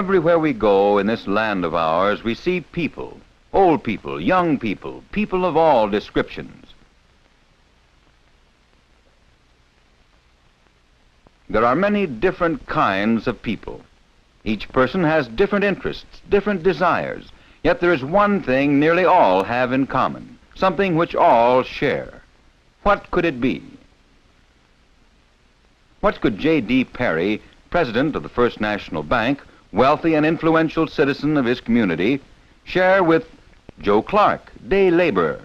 Everywhere we go in this land of ours, we see people, old people, young people, people of all descriptions. There are many different kinds of people. Each person has different interests, different desires, yet there is one thing nearly all have in common, something which all share. What could it be? What could J.D. Perry, president of the First National Bank, wealthy and influential citizen of his community, share with Joe Clark, day laborer?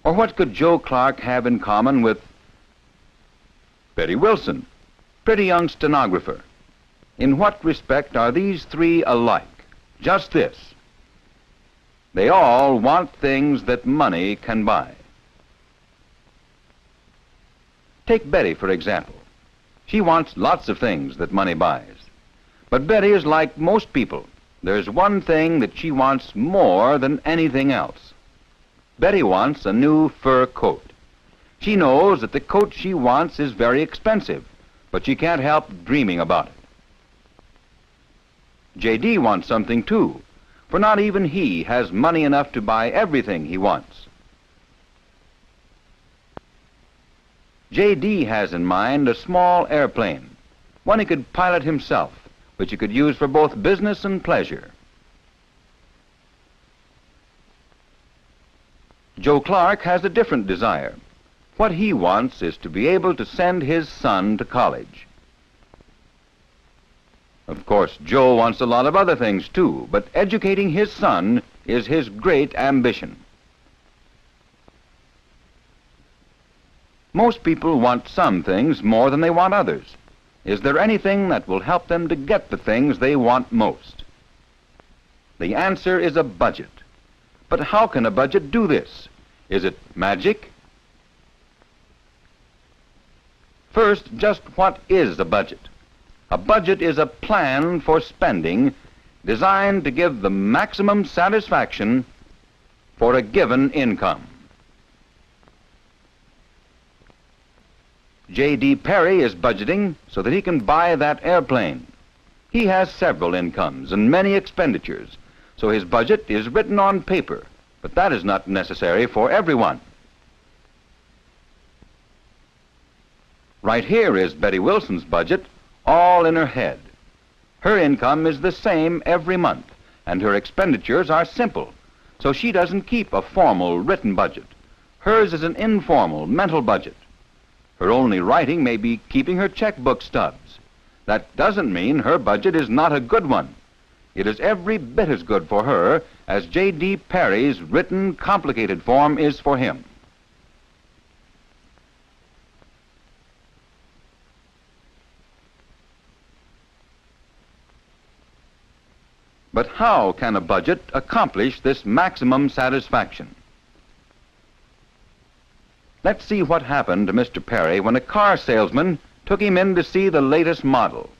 Or what could Joe Clark have in common with Betty Wilson, pretty young stenographer? In what respect are these three alike? Just this: they all want things that money can buy. Take Betty, for example. She wants lots of things that money buys. But Betty is like most people. There's one thing that she wants more than anything else. Betty wants a new fur coat. She knows that the coat she wants is very expensive, but she can't help dreaming about it. J.D. wants something too, for not even he has money enough to buy everything he wants. J.D. has in mind a small airplane, one he could pilot himself, which he could use for both business and pleasure. Joe Clark has a different desire. What he wants is to be able to send his son to college. Of course, Joe wants a lot of other things too, but educating his son is his great ambition. Most people want some things more than they want others. Is there anything that will help them to get the things they want most? The answer is a budget. But how can a budget do this? Is it magic? First, just what is a budget? A budget is a plan for spending designed to give the maximum satisfaction for a given income. J.D. Perry is budgeting so that he can buy that airplane. He has several incomes and many expenditures, so his budget is written on paper, but that is not necessary for everyone. Right here is Betty Wilson's budget, all in her head. Her income is the same every month, and her expenditures are simple, so she doesn't keep a formal written budget. Hers is an informal mental budget. Her only writing may be keeping her checkbook stubs. That doesn't mean her budget is not a good one. It is every bit as good for her as J.D. Perry's written, complicated form is for him. But how can a budget accomplish this maximum satisfaction? Let's see what happened to Mr. Perry when a car salesman took him in to see the latest model.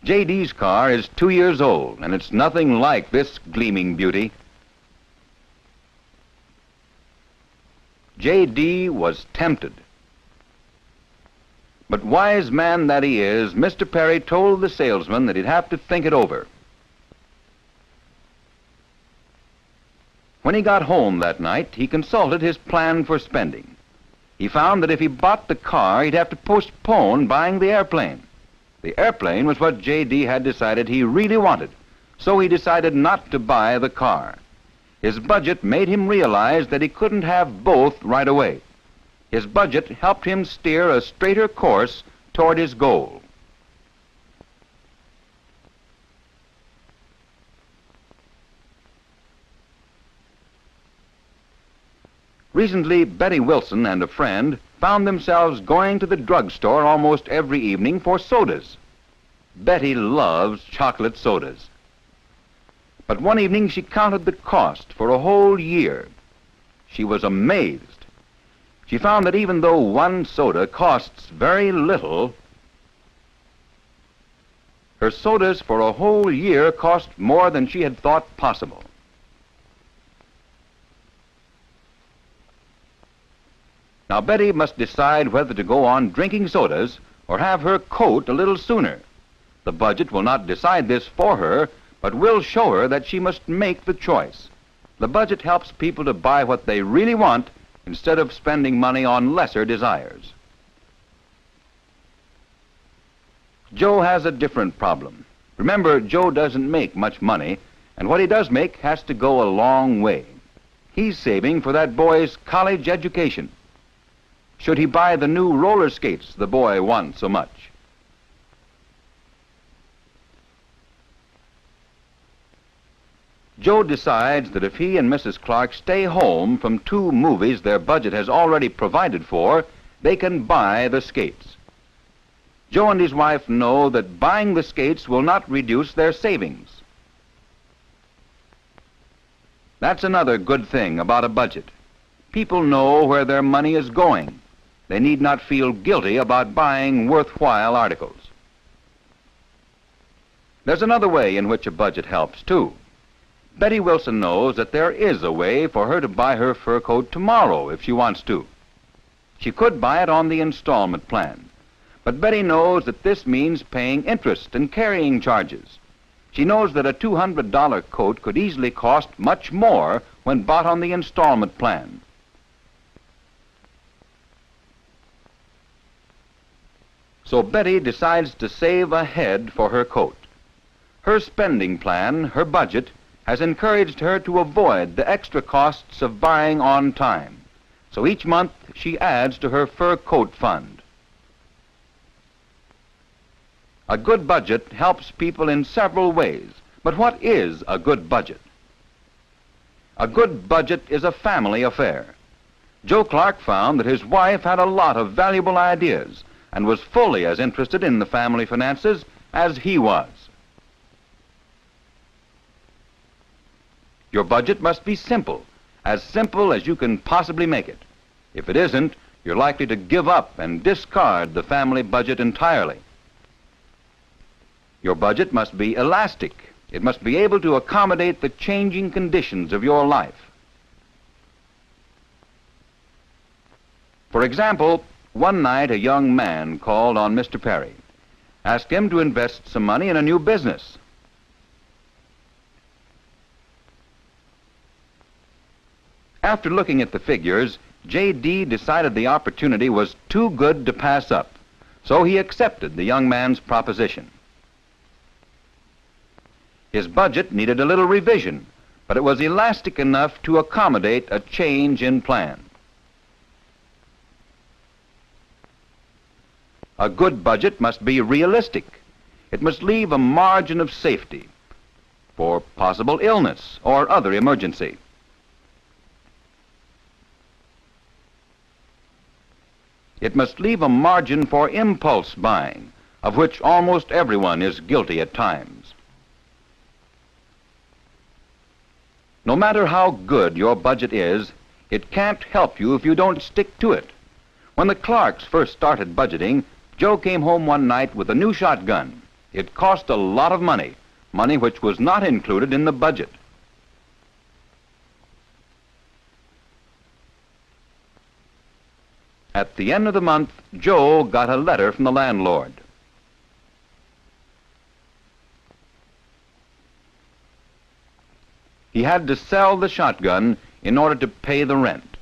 J.D.'s car is 2 years old, and it's nothing like this gleaming beauty. J.D. was tempted. But wise man that he is, Mr. Perry told the salesman that he'd have to think it over. When he got home that night, he consulted his plan for spending. He found that if he bought the car, he'd have to postpone buying the airplane. The airplane was what J.D. had decided he really wanted, so he decided not to buy the car. His budget made him realize that he couldn't have both right away. His budget helped him steer a straighter course toward his goal. Recently, Betty Wilson and a friend found themselves going to the drugstore almost every evening for sodas. Betty loves chocolate sodas. But one evening she counted the cost for a whole year. She was amazed. She found that even though one soda costs very little, her sodas for a whole year cost more than she had thought possible. Now, Betty must decide whether to go on drinking sodas or have her coat a little sooner. The budget will not decide this for her, but will show her that she must make the choice. The budget helps people to buy what they really want instead of spending money on lesser desires. Joe has a different problem. Remember, Joe doesn't make much money, and what he does make has to go a long way. He's saving for that boy's college education. Should he buy the new roller skates the boy wants so much? Joe decides that if he and Mrs. Clark stay home from 2 movies their budget has already provided for, they can buy the skates. Joe and his wife know that buying the skates will not reduce their savings. That's another good thing about a budget. People know where their money is going. They need not feel guilty about buying worthwhile articles. There's another way in which a budget helps, too. Betty Wilson knows that there is a way for her to buy her fur coat tomorrow if she wants to. She could buy it on the installment plan, but Betty knows that this means paying interest and carrying charges. She knows that a $200 coat could easily cost much more when bought on the installment plan. So Betty decides to save ahead for her coat. Her spending plan, her budget, has encouraged her to avoid the extra costs of buying on time. So each month she adds to her fur coat fund. A good budget helps people in several ways. But what is a good budget? A good budget is a family affair. Joe Clark found that his wife had a lot of valuable ideas and was fully as interested in the family finances as he was. Your budget must be simple as you can possibly make it. If it isn't, you're likely to give up and discard the family budget entirely. Your budget must be elastic. It must be able to accommodate the changing conditions of your life. For example, one night a young man called on Mr. Perry, asked him to invest some money in a new business. After looking at the figures, J.D. decided the opportunity was too good to pass up, so he accepted the young man's proposition. His budget needed a little revision, but it was elastic enough to accommodate a change in plan. A good budget must be realistic. It must leave a margin of safety for possible illness or other emergency. It must leave a margin for impulse buying, of which almost everyone is guilty at times. No matter how good your budget is, it can't help you if you don't stick to it. When the Clarks first started budgeting, Joe came home one night with a new shotgun. It cost a lot of money, money which was not included in the budget. At the end of the month, Joe got a letter from the landlord. He had to sell the shotgun in order to pay the rent.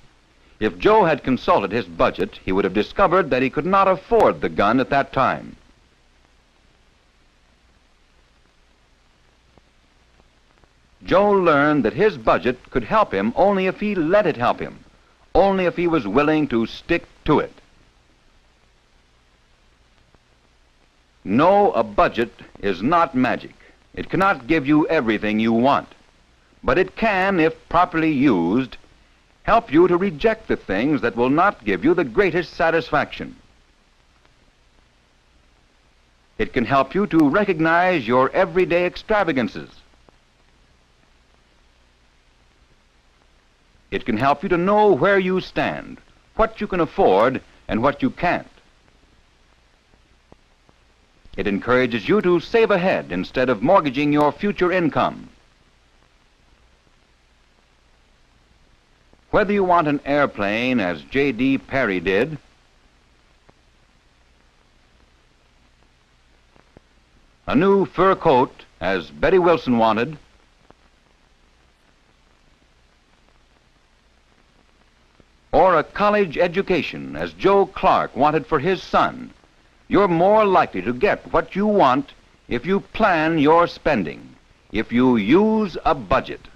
If Joe had consulted his budget, he would have discovered that he could not afford the gun at that time. Joe learned that his budget could help him only if he let it help him, only if he was willing to stick to it. No, a budget is not magic. It cannot give you everything you want, but it can, if properly used, help you to reject the things that will not give you the greatest satisfaction. It can help you to recognize your everyday extravagances. It can help you to know where you stand, what you can afford, and what you can't. It encourages you to save ahead instead of mortgaging your future income. Whether you want an airplane, as J.D. Perry did, a new fur coat, as Betty Wilson wanted, or a college education, as Joe Clark wanted for his son, you're more likely to get what you want if you plan your spending, if you use a budget.